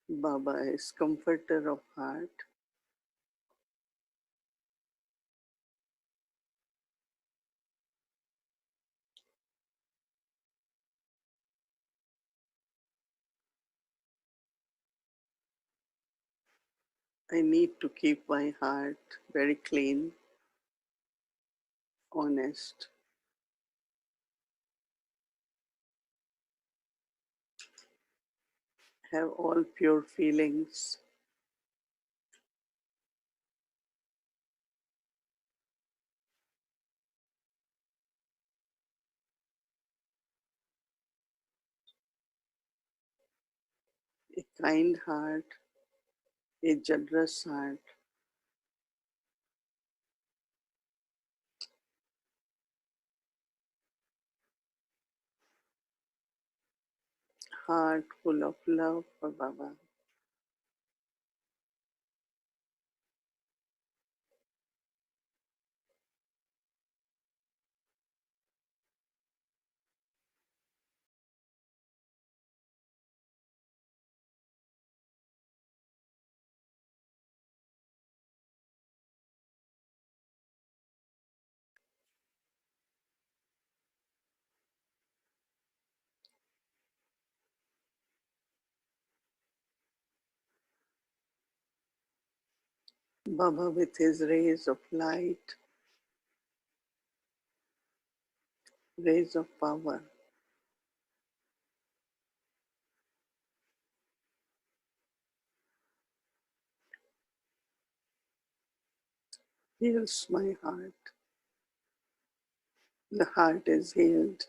Baba is comforter of heart. I need to keep my heart very clean, honest. Have all pure feelings. A kind heart, a generous heart, heart full of love for Baba. Baba with his rays of light, rays of power, heals my heart. The heart is healed.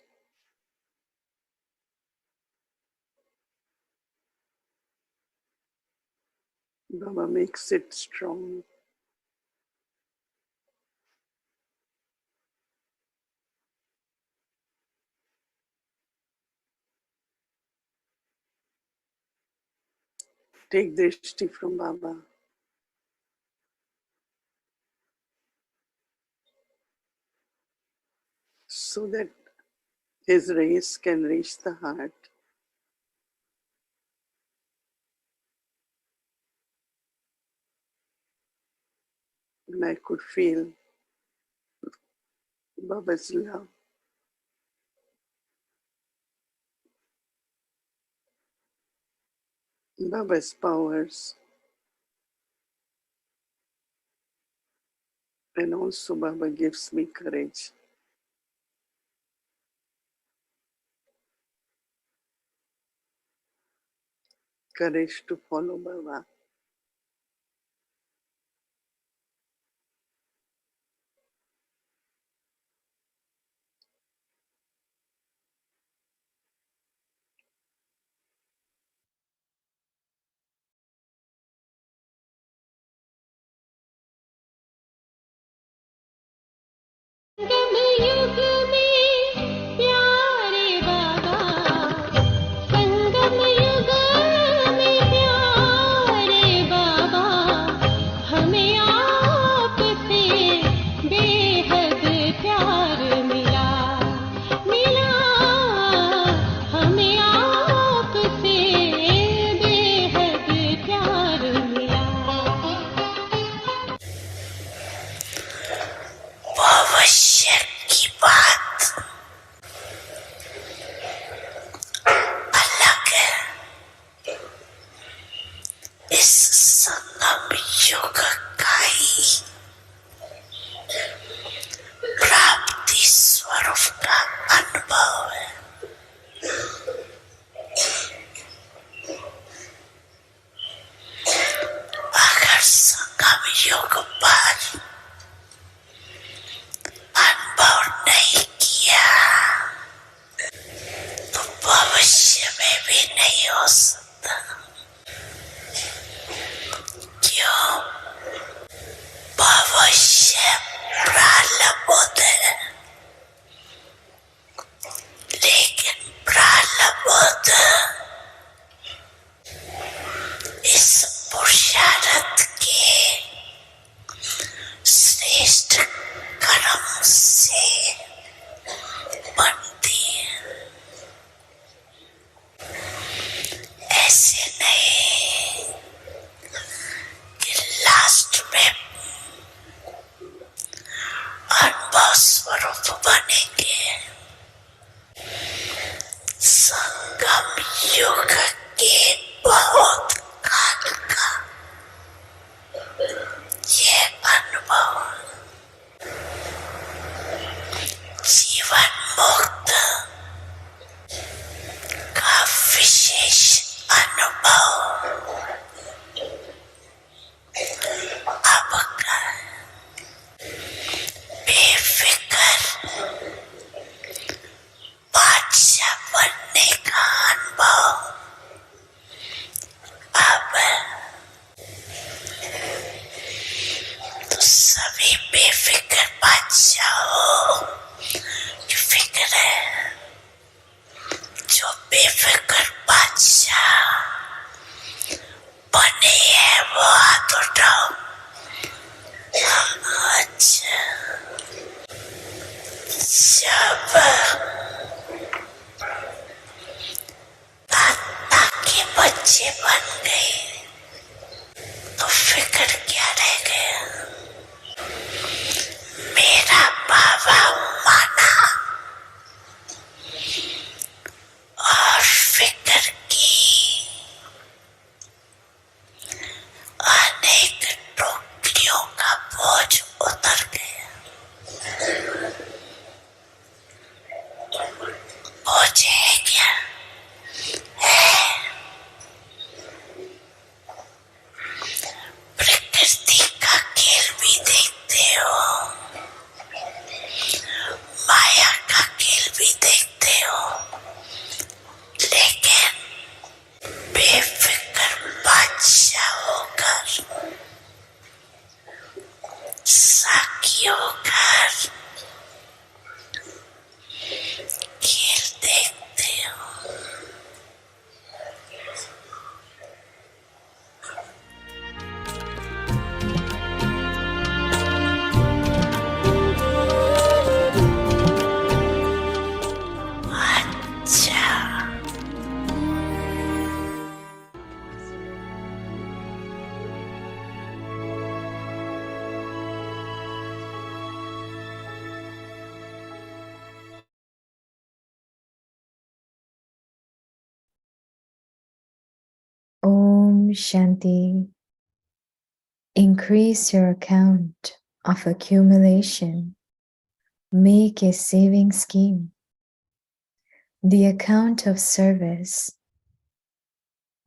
Baba makes it strong. Take drishti from Baba. So that his rays can reach the heart. And I could feel Baba's love. Baba's powers. And also Baba gives me courage. Courage to follow Baba. साखियों खेल देखते हो। अच्छा, Om Shanti. Increase your account of accumulation. Make a saving scheme. The account of service.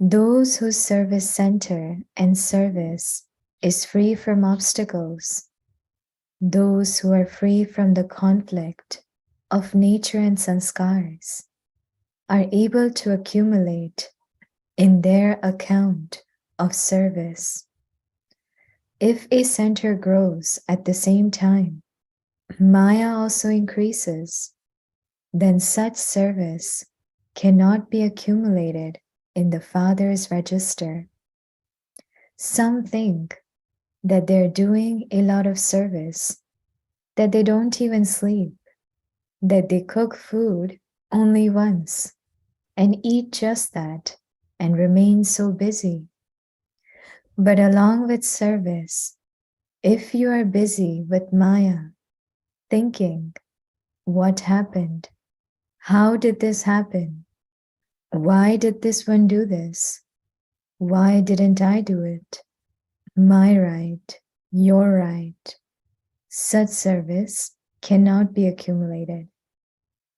Those whose service center and service is free from obstacles. Those who are free from the conflict of nature and sanskars are able to accumulate in their account of service. If a center grows at the same time, Maya also increases, then such service cannot be accumulated in the Father's register. Some think that they're doing a lot of service, that they don't even sleep, that they cook food only once and eat just that and remain so busy. But along with service, if you are busy with Maya, thinking, what happened? How did this happen? Why did this one do this? Why didn't I do it? My right, your right. Such service cannot be accumulated.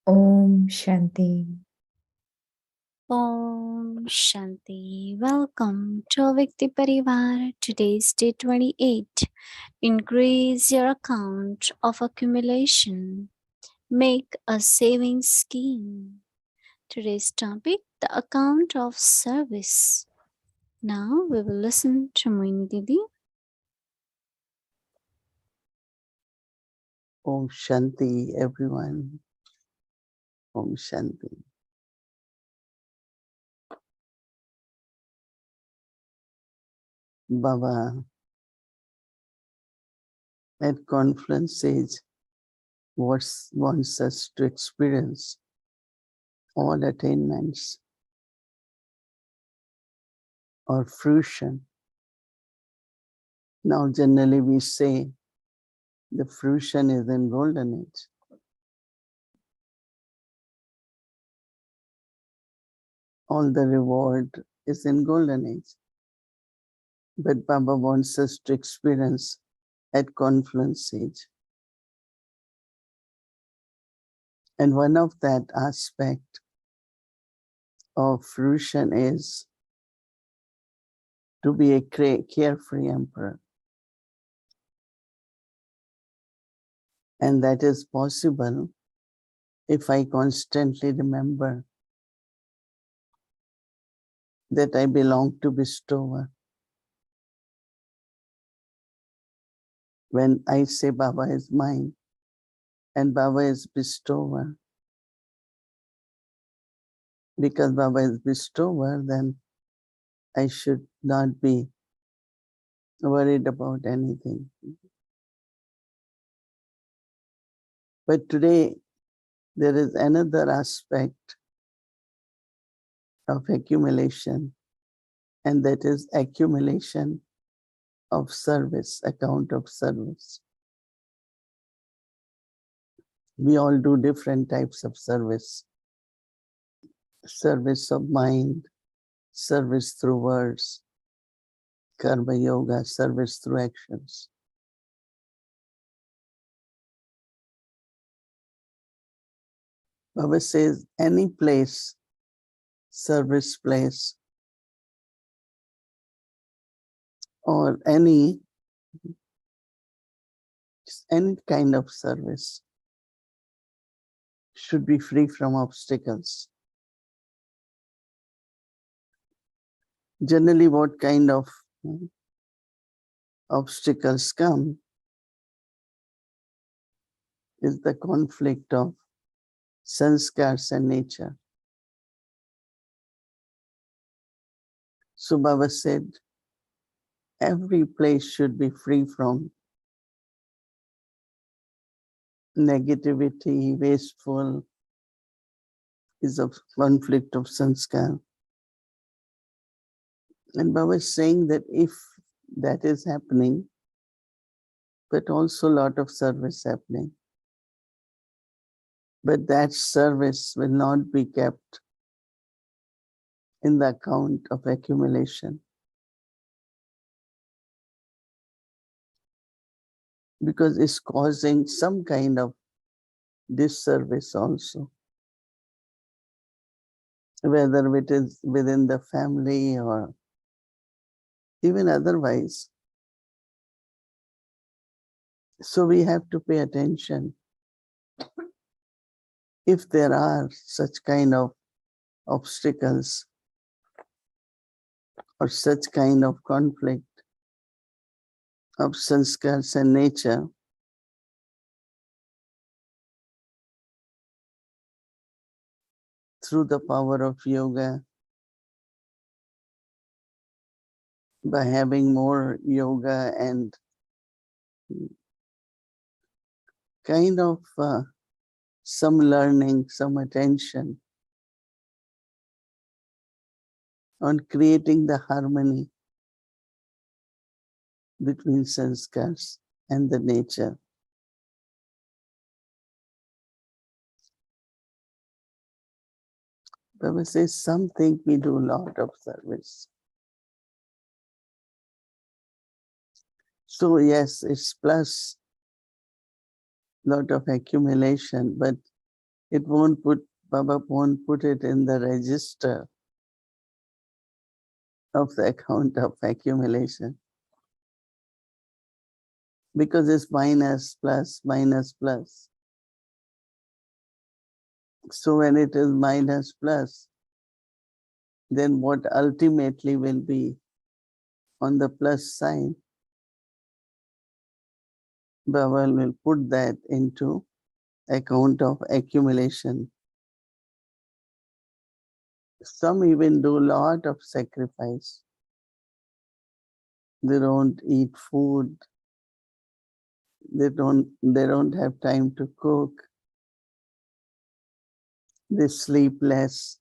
Om Shanti. Om Shanti. Welcome to Vikti Parivar. Today's day 28. Increase your account of accumulation. Make a saving scheme. Today's topic, the account of service. Now we will listen to Mohini Didi. Om Shanti, everyone. Om Shanti. Baba at Confluence Sage wants us to experience all attainments or fruition. Now, generally, we say the fruition is in golden age. All the reward is in golden age. But Baba wants us to experience at Confluence Sage. And one of that aspect of fruition is to be a carefree emperor. And that is possible if I constantly remember that I belong to bestower. When I say Baba is mine and Baba is bestower, because Baba is bestower, then I should not be worried about anything. But today, there is another aspect of accumulation, and that is accumulation of service, account of service. We all do different types of service. Service of mind, service through words, karma yoga, service through actions. Baba says any place, service place, or any kind of service should be free from obstacles. Generally, what kind of obstacles come is the conflict of sanskars and nature. So Baba said, every place should be free from negativity, wasteful, is a conflict of sanskar. And Baba is saying that if that is happening, but also a lot of service happening. But that service will not be kept in the account of accumulation, because it's causing some kind of disservice also, whether it is within the family or even otherwise. So we have to pay attention if there are such kind of obstacles or such kind of conflict of sanskars and nature. Through the power of yoga, by having more yoga and kind of some learning, some attention on creating the harmony between sanskars and the nature. Baba says, some think we do a lot of service. So yes, it's plus lot of accumulation, but it won't put, Baba won't put it in the register of the account of accumulation, because it's minus, plus, minus, plus. So when it is minus, plus, then what ultimately will be on the plus sign, Baba will put that into account of accumulation. Some even do a lot of sacrifice. They don't eat food. They don't have time to cook. They sleep less,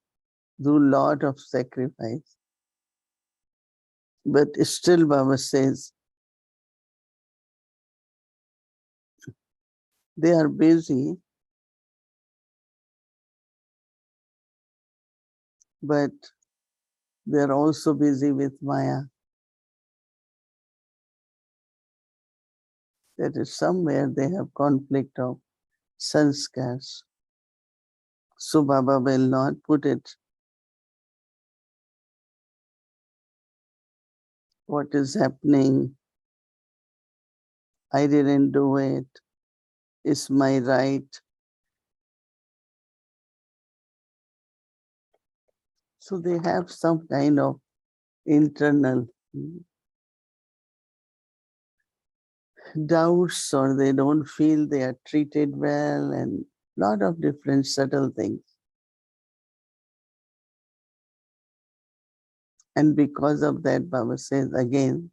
do a lot of sacrifice. But still Baba says, they are busy, but they are also busy with Maya. That is somewhere they have conflict of sanskars. So Baba will not put it, what is happening, I didn't do it, it's my right. So they have some kind of internal doubts, or they don't feel they are treated well, and lot of different subtle things. And because of that, Baba says again,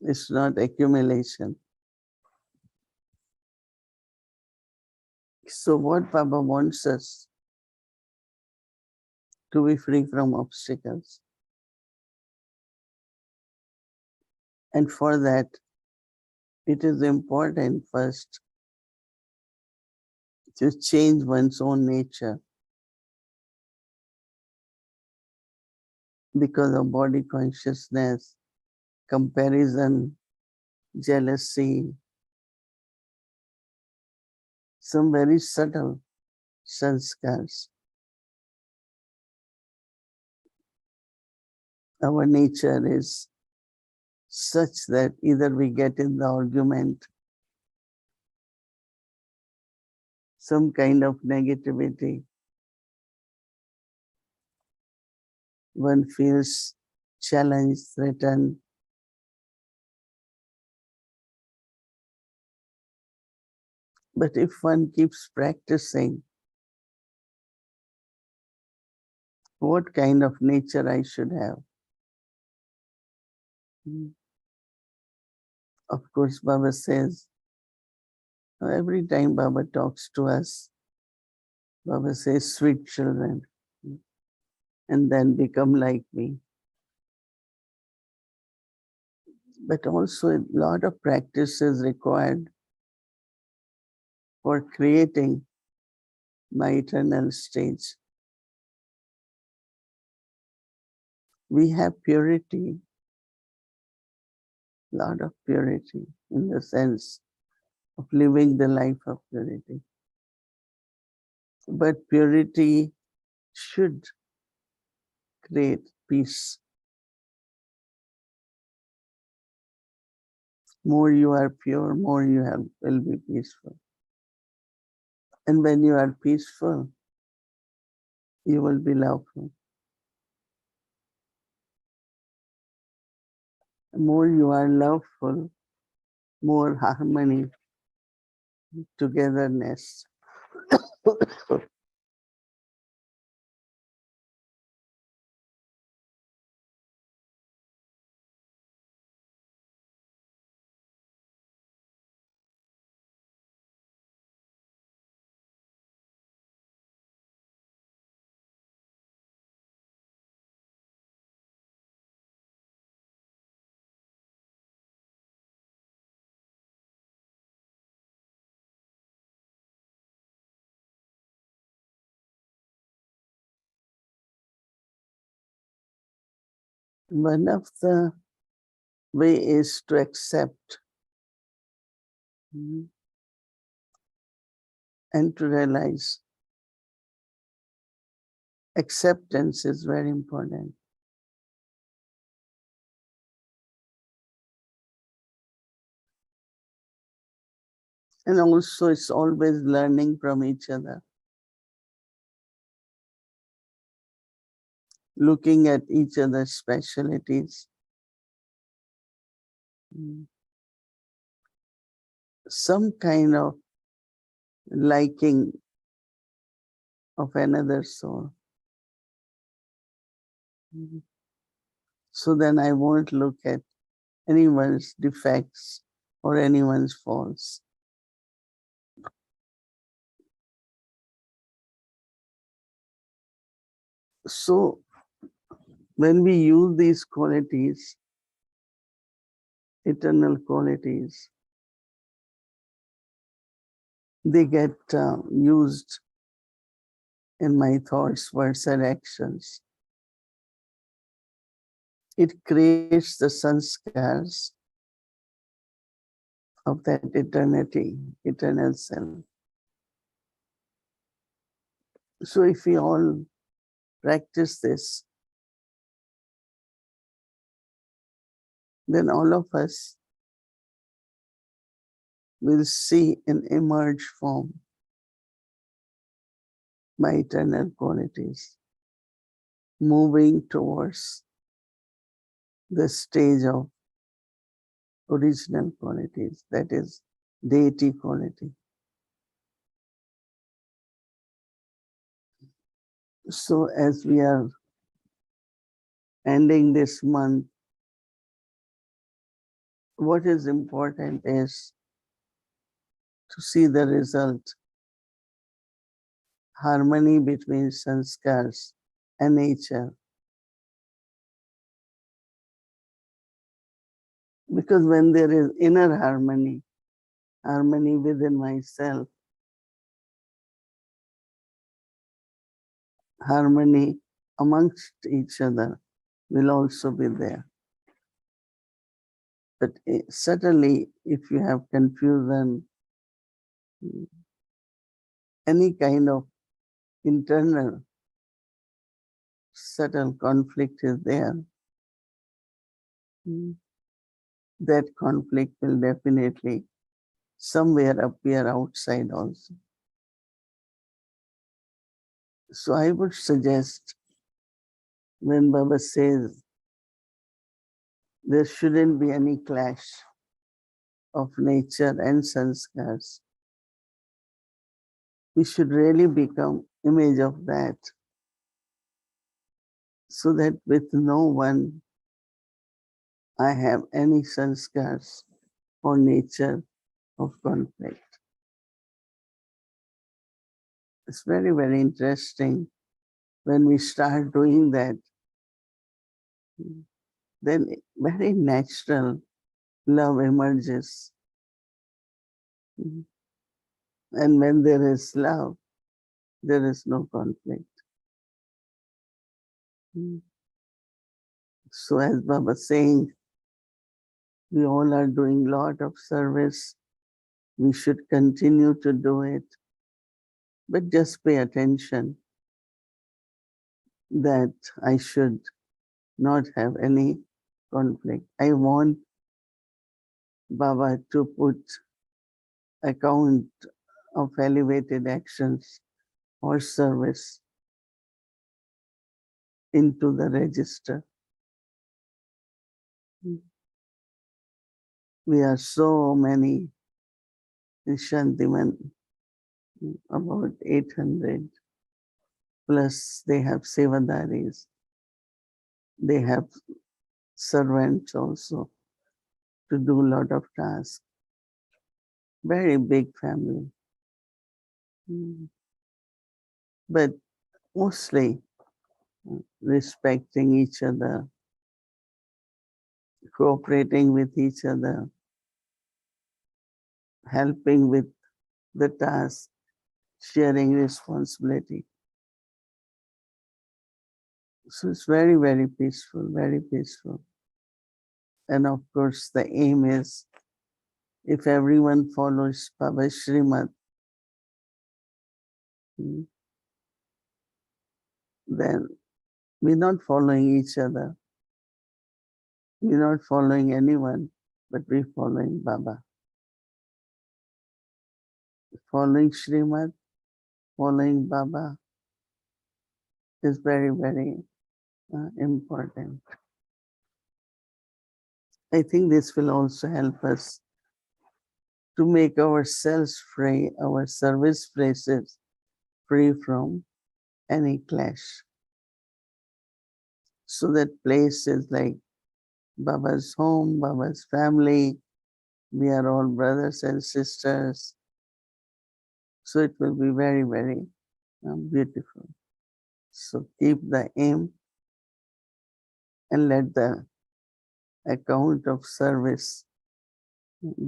it's not accumulation. So what Baba wants us to be free from obstacles. And for that, it is important first to change one's own nature, because of body consciousness, comparison, jealousy, some very subtle sanskars. Our nature is such that either we get in the argument, some kind of negativity, one feels challenged, threatened, But if one keeps practicing, what kind of nature I should have? Of course, Baba says, every time Baba talks to us, Baba says, sweet children, and then become like me. But also a lot of practice is required for creating my eternal stage. We have purity, lot of purity in the sense of living the life of purity. But purity should create peace. More you are pure, more you will be peaceful. And when you are peaceful, you will be loveful. The more you are loveful, more harmony, togetherness. One of the way is to accept and to realize acceptance is very important. And also it's always learning from each other. Looking at each other's specialities. Some kind of liking of another soul. So then I won't look at anyone's defects or anyone's faults. So when we use these qualities, eternal qualities, they get used in my thoughts, words, and actions. It creates the sanskars of that eternity, eternal self. So if we all practice this, then all of us will see in emerge form my eternal qualities, moving towards the stage of original qualities, that is deity quality. So as we are ending this month, what is important is to see the result, harmony between sanskars and nature. Because when there is inner harmony, harmony within myself, harmony amongst each other will also be there. But certainly, if you have confusion, any kind of internal subtle conflict is there, that conflict will definitely somewhere appear outside also. So I would suggest when Baba says there shouldn't be any clash of nature and sanskars, We should really become image of that, so that with no one I have any sanskars or nature of conflict. It's very, very interesting. When we start doing that, then very natural love emerges. And when there is love, there is no conflict. So as Baba saying, we all are doing lot of service. We should continue to do it. But just pay attention that I should not have any conflict. I want Baba to put account of elevated actions or service into the register. We are so many in Shantiman, about 800, plus they have sevadaris, they have servants also to do a lot of tasks. Very big family. But mostly respecting each other, cooperating with each other, helping with the task, sharing responsibility. So it's very, very peaceful, very peaceful. And of course, the aim is if everyone follows Baba Srimad, then we're not following each other. We're not following anyone, but we're following Baba. Following Srimad, following Baba is very, very important. I think this will also help us to make ourselves free, our service places free from any clash. So that place is like Baba's home, Baba's family. We are all brothers and sisters. So it will be very, very beautiful. So keep the aim and let the account of service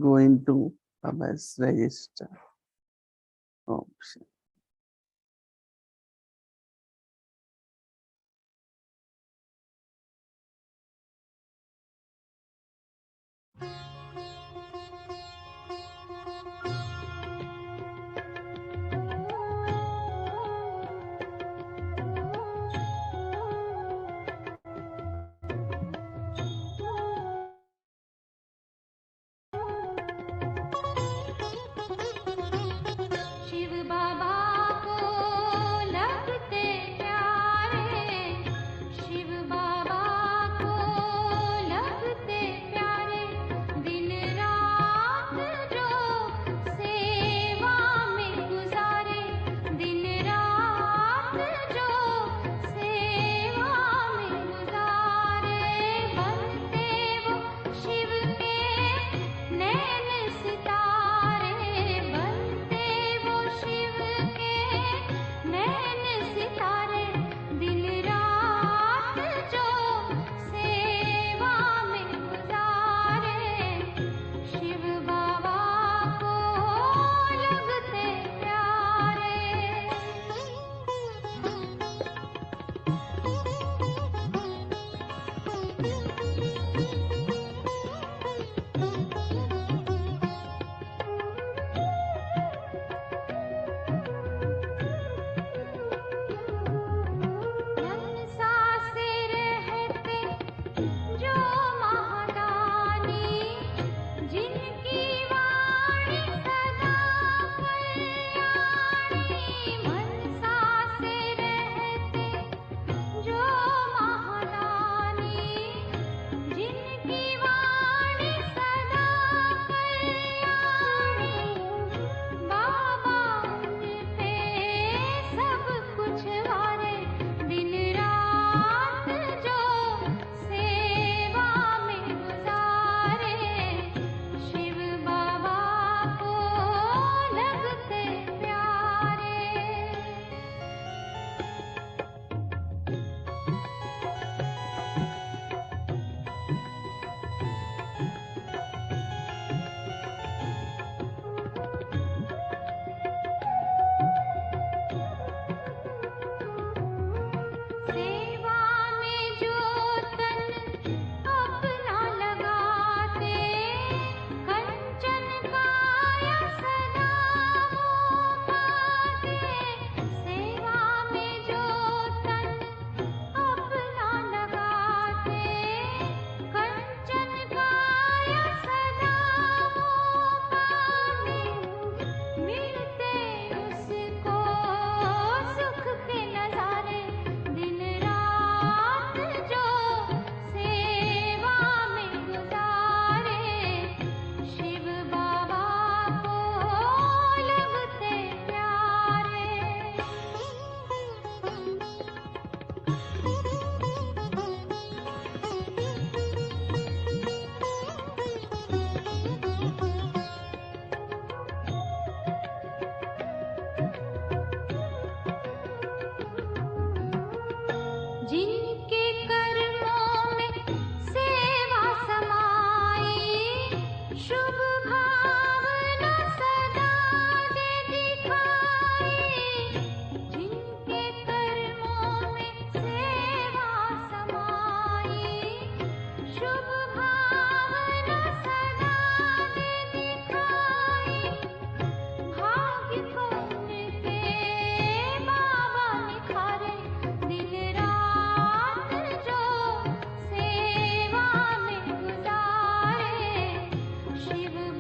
go into Baba's register. Oh, Shiv बाबा को लगते प्यारे, शिव बाबा को लगते प्यारे,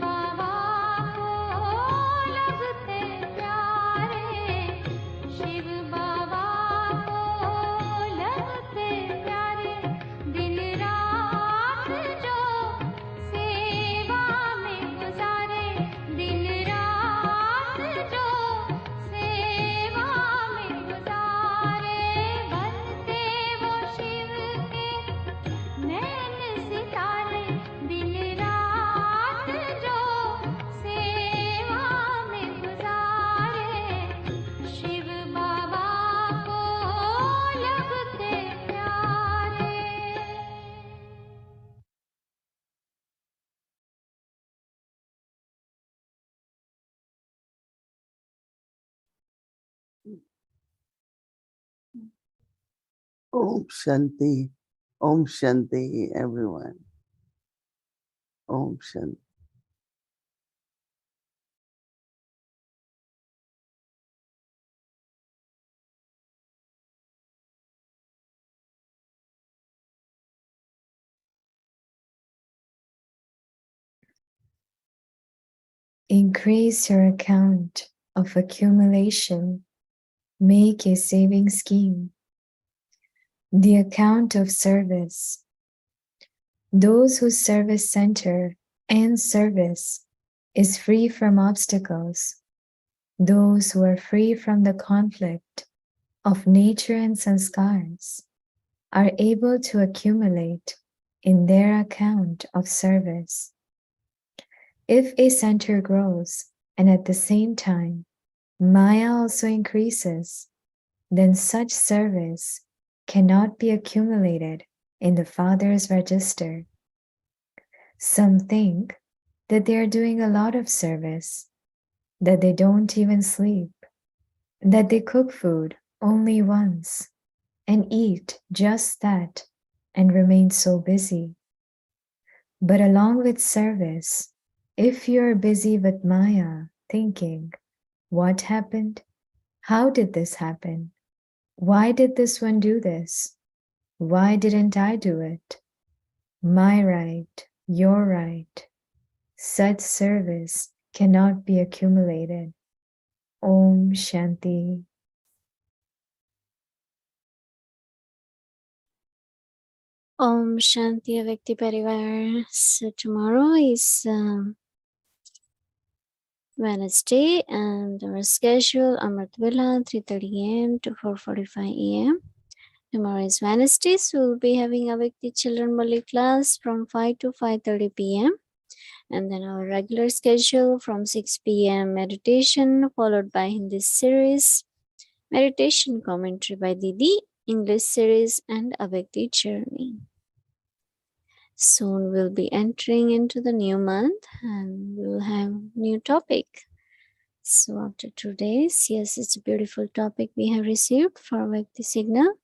बाबा को लगते प्यारे, शिव बाबा को लगते प्यारे, दिन रात जो सेवा में गुजारे, दिन रात जो सेवा में गुजारे, बनते वो शिव के नैन सितारे, दिन रात जो सेवा में गुजारे, शिव बाबा को लगते प्यारे। Om Shanti. Om Shanti, everyone. Om Shanti. Increase your account of accumulation. Make a saving scheme. The account of service. Those whose service center and service is free from obstacles. Those who are free from the conflict of nature and sanskars are able to accumulate in their account of service. If a center grows and at the same time Maya also increases, then such service cannot be accumulated in the Father's register. Some think that they are doing a lot of service, that they don't even sleep, that they cook food only once and eat just that and remain so busy. But along with service, if you're busy with Maya, thinking, what happened? How did this happen? Why did this one do this? Why didn't I do it? My right, your right. Such service cannot be accumulated. Om Shanti. Om Shanti Avyakti Parivar. So tomorrow is Wednesday and our schedule Amrit Villa 3:30 a.m. to 4:45 a.m. Tomorrow is Wednesday, so we'll be having Avyakti Children Mali class from 5 to 5:30 p.m. And then our regular schedule from 6 p.m. meditation followed by Hindi series, meditation commentary by Didi, English series and Avyakti journey. Soon we'll be entering into the new month and we'll have new topic. So after 2 days, yes, it's a beautiful topic we have received for Avyakti signal.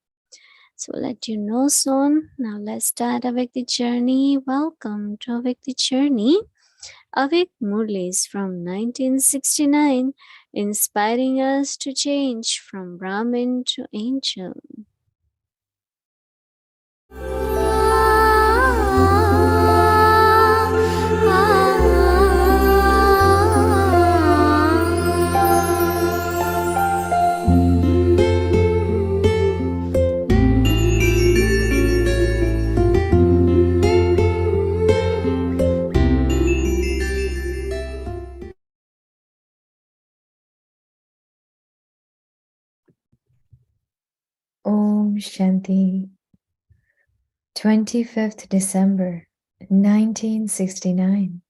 So we'll let you know soon. Now let's start Avyakti journey. Welcome to Avyakti journey. Avik Murlis from 1969, inspiring us to change from Brahmin to angel. Om Shanti. 25th December 1969.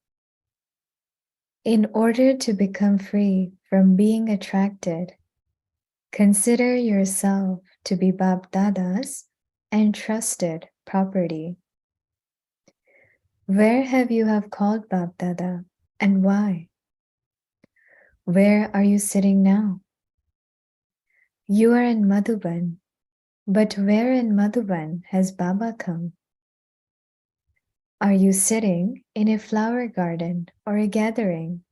In order to become free from being attracted, consider yourself to be Bab Dada's entrusted property. Where have you have called Bab Dada and why? Where are you sitting now? You are in Madhuban, but where in Madhuban has Baba come? Are you sitting in a flower garden or a gathering?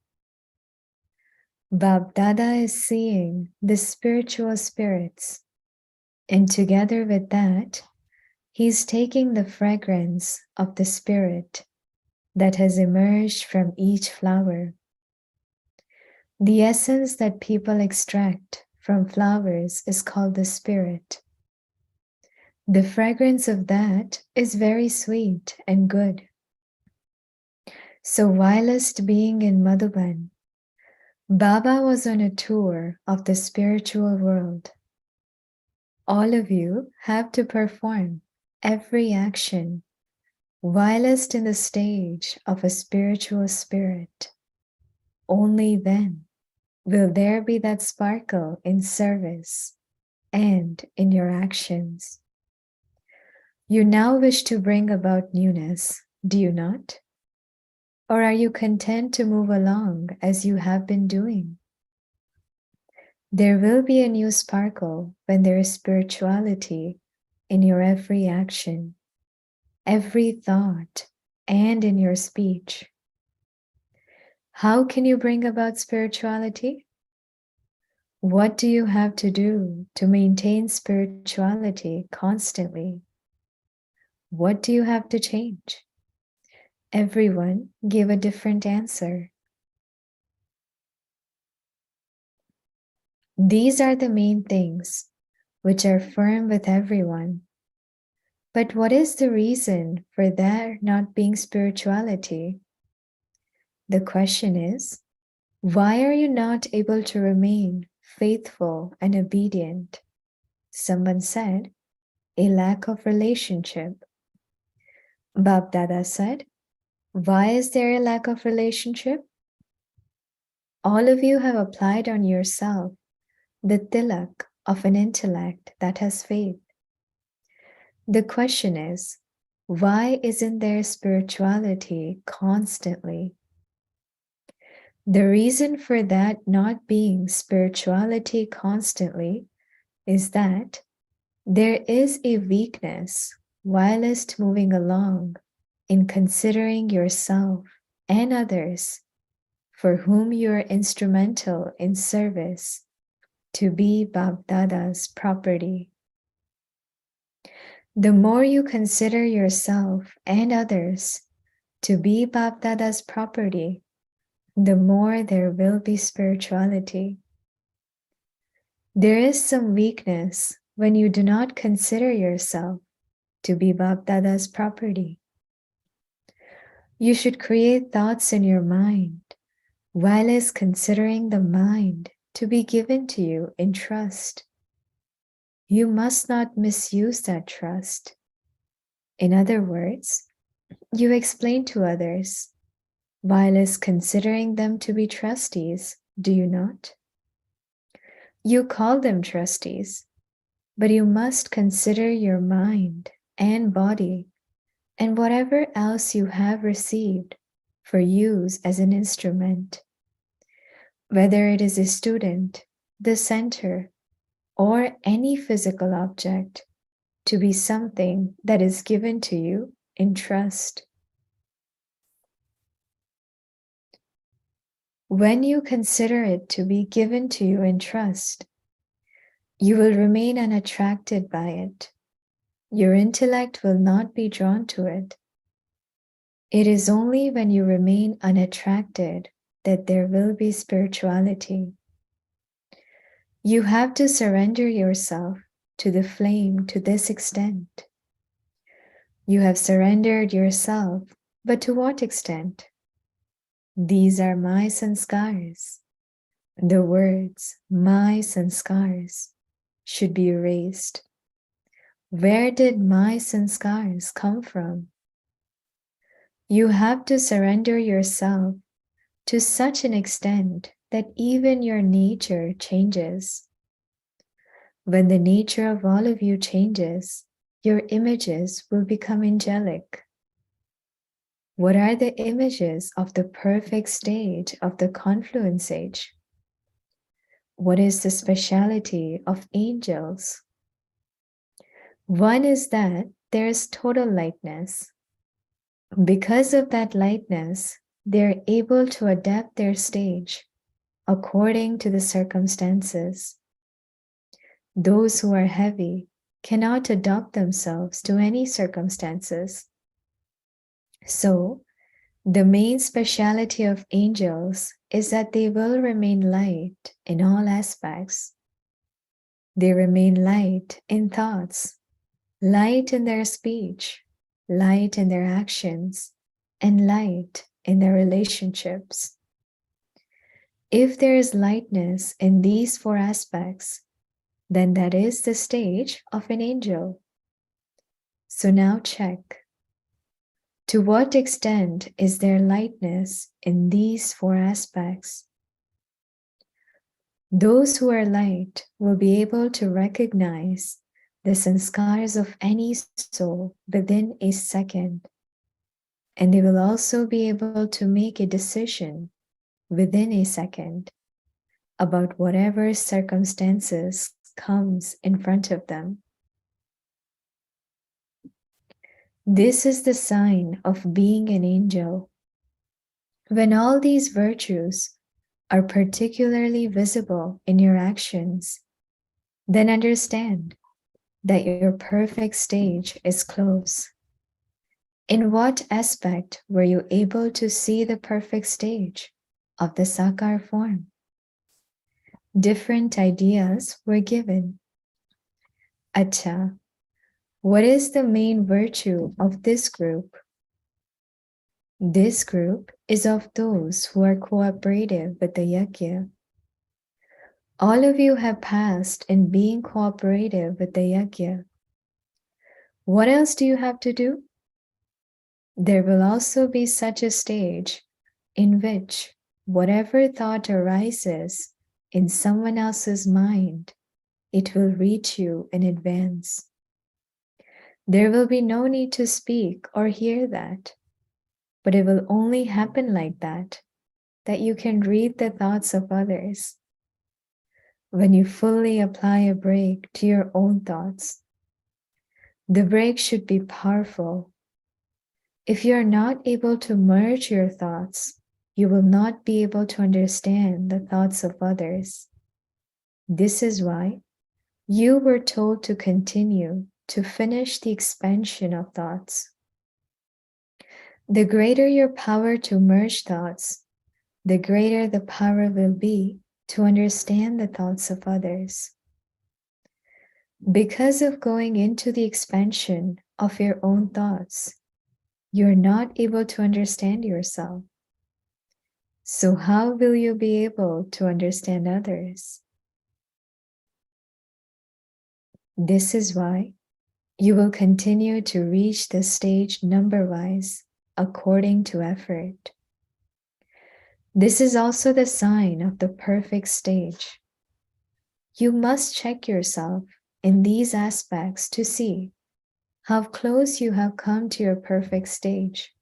Bab Dada is seeing the spiritual spirits, and together with that, he is taking the fragrance of the spirit that has emerged from each flower. The essence that people extract from flowers is called the spirit. The fragrance of that is very sweet and good. So whilst being in Madhuban, Baba was on a tour of the spiritual world. All of you have to perform every action whilst in the stage of a spiritual spirit. Only then will there be that sparkle in service and in your actions. You now wish to bring about newness, do you not? Or are you content to move along as you have been doing? There will be a new sparkle when there is spirituality in your every action, every thought, and in your speech. How can you bring about spirituality? What do you have to do to maintain spirituality constantly? What do you have to change? Everyone gave a different answer. These are the main things which are firm with everyone. But what is the reason for there not being spirituality? The question is, why are you not able to remain faithful and obedient? Someone said, a lack of relationship. Bab Dada said, why is there a lack of relationship? All of you have applied on yourself the tilak of an intellect that has faith. The question is, why isn't there spirituality constantly? The reason for that not being spirituality constantly is that there is a weakness whilst moving along in considering yourself and others for whom you are instrumental in service to be Bab Dada's property. The more you consider yourself and others to be Bab Dada's property, the more there will be spirituality. There is some weakness when you do not consider yourself to be Bab Dada's property. You should create thoughts in your mind whilst considering the mind to be given to you in trust. You must not misuse that trust. In other words, you explain to others whilst considering them to be trustees, do you not? You call them trustees, but you must consider your mind and body and whatever else you have received for use as an instrument, whether it is a student, the center, or any physical object, to be something that is given to you in trust. When you consider it to be given to you in trust, you will remain unattracted by it. Your intellect will not be drawn to it. It is only when you remain unattracted that there will be spirituality. You have to surrender yourself to the flame to this extent. You have surrendered yourself, but to what extent? These are my sanskars. The words, my sanskars, should be erased. Where did my sanskars come from? You have to surrender yourself to such an extent that even your nature changes. When the nature of all of you changes, your images will become angelic. What are the images of the perfect stage of the confluence age? What is the speciality of angels? One is that there is total lightness. Because of that lightness, they're able to adapt their stage according to the circumstances. Those who are heavy cannot adapt themselves to any circumstances. So, The main speciality of angels is that they will remain light in all aspects. They remain light in thoughts, light in their speech, light in their actions, and light in their relationships. If there is lightness in these four aspects, then that is the stage of an angel. So now check. To what extent is there lightness in these four aspects? Those who are light will be able to recognize the sanskars of any soul within a second, and they will also be able to make a decision within a second about whatever circumstances comes in front of them. This is the sign of being an angel. When all these virtues are particularly visible in your actions, then understand that your perfect stage is close. In what aspect were you able to see the perfect stage of the Sakar form? Different ideas were given. Acha, what is the main virtue of this group? This group is of those who are cooperative with the yajna. All of you have passed in being cooperative with the yajna. What else do you have to do? There will also be such a stage in which whatever thought arises in someone else's mind, it will reach you in advance. There will be no need to speak or hear that, but it will only happen like that you can read the thoughts of others. When you fully apply a brake to your own thoughts, the brake should be powerful. If you are not able to merge your thoughts, you will not be able to understand the thoughts of others. This is why you were told to continue to finish the expansion of thoughts. The greater your power to merge thoughts, the greater the power will be to understand the thoughts of others. Because of going into the expansion of your own thoughts, you're not able to understand yourself. So how will you be able to understand others? This is why you will continue to reach the stage number-wise according to effort. This is also the sign of the perfect stage. You must check yourself in these aspects to see how close you have come to your perfect stage.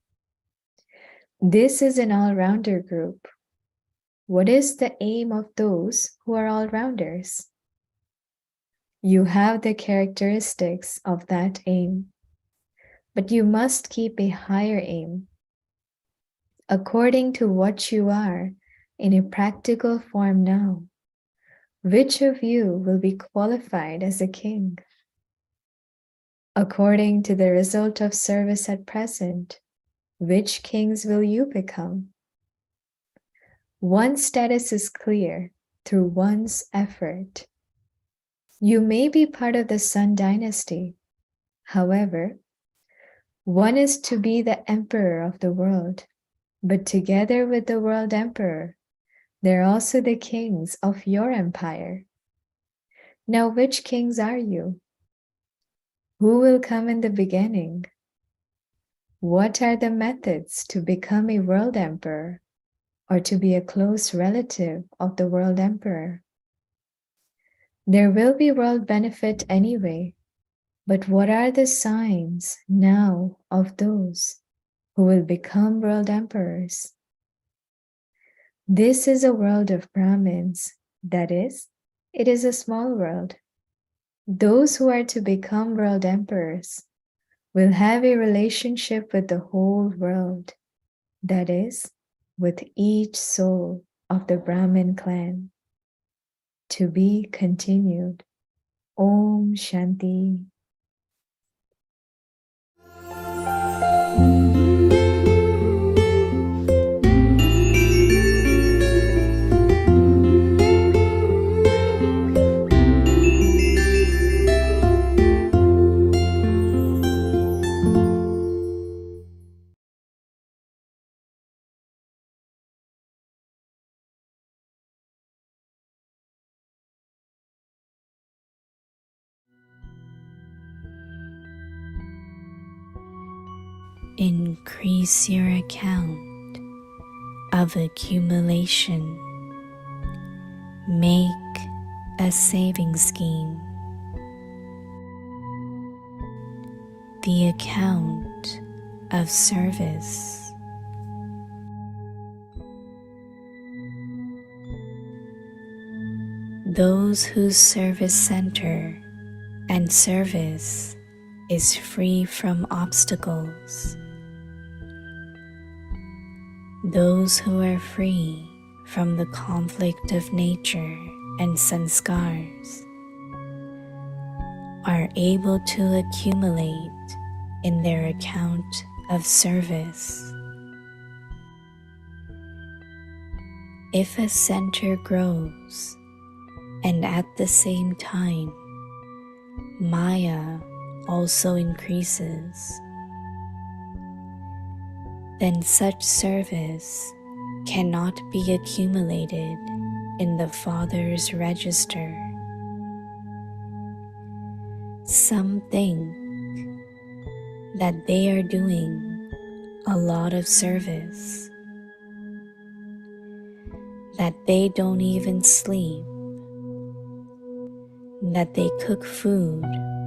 This is an all-rounder group. What is the aim of those who are all-rounders? You have the characteristics of that aim, but you must keep a higher aim. According to what you are in a practical form now, which of you will be qualified as a king? According to the result of service at present, which kings will you become? One's status is clear through one's effort. You may be part of the Sun dynasty. However, one is to be the emperor of the world, but together with the world emperor, they're also the kings of your empire. Now, which kings are you? Who will come in the beginning? What are the methods to become a world emperor or to be a close relative of the world emperor? There will be world benefit anyway, but what are the signs now of those who will become world emperors? This is a world of Brahmins, that is, it is a small world. Those who are to become world emperors will have a relationship with the whole world, that is, with each soul of the Brahmin clan. To be continued. Om Shanti. increase your account of accumulation. Make a saving scheme. The account of service. Those whose service center and service is free from obstacles. Those who are free from the conflict of nature and sanskars are able to accumulate in their account of service. If a center grows and at the same time Maya also increases, then such service cannot be accumulated in the Father's register. Some think that they are doing a lot of service, that they don't even sleep, that they cook food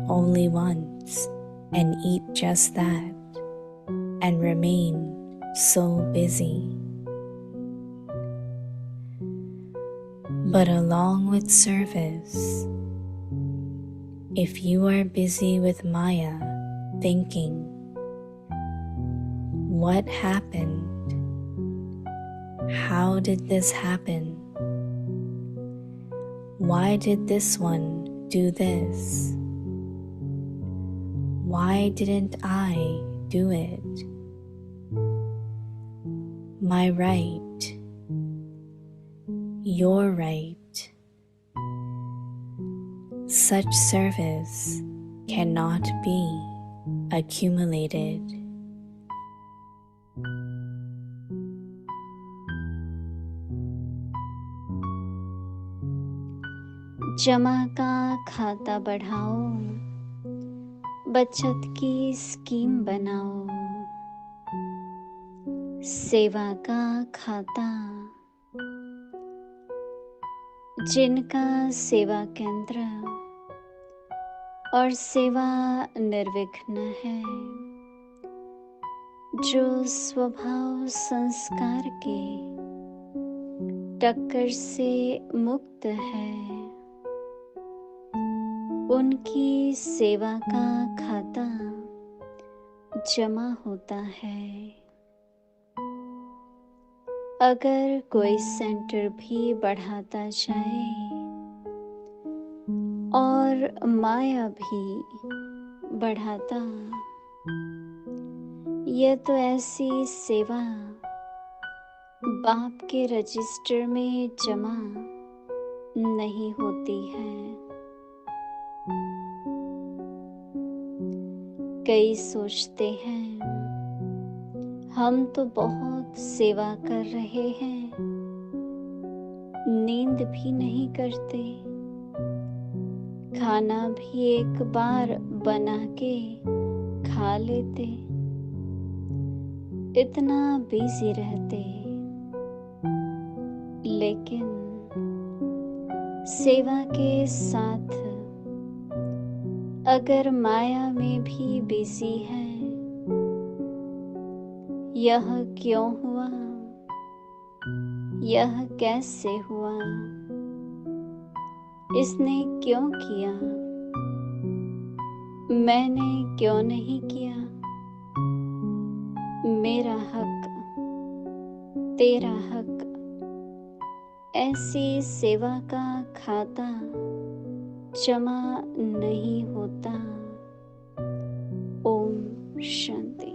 only once and eat just that and remain so busy. But along with service, if you are busy with Maya thinking, what happened? How did this happen? Why did this one do this? Why didn't I do it? My right, your right. Such service cannot be accumulated. जमा का खाता बढ़ाओ, बचत की scheme बनाओ, सेवा का खाता। जिनका सेवा केंद्र और सेवा निर्विघ्न है, जो स्वभाव संस्कार के टक्कर से मुक्त है, उनकी सेवा का खाता जमा होता है। अगर कोई सेंटर भी बढ़ाता जाए और माया भी बढ़ाता, यह तो ऐसी सेवा बाप के रजिस्टर में जमा नहीं होती है। कई सोचते हैं हम तो बहुत सेवा कर रहे हैं, नींद भी नहीं करते, खाना भी एक बार बना के खा लेते, इतना बिजी रहते। लेकिन सेवा के साथ अगर माया में भी बिजी है, यह क्यों हुआ, यह कैसे हुआ, इसने क्यों किया, मैंने क्यों नहीं किया, मेरा हक, तेरा हक, ऐसी सेवा का खाता जमा नहीं होता। ओम शांति।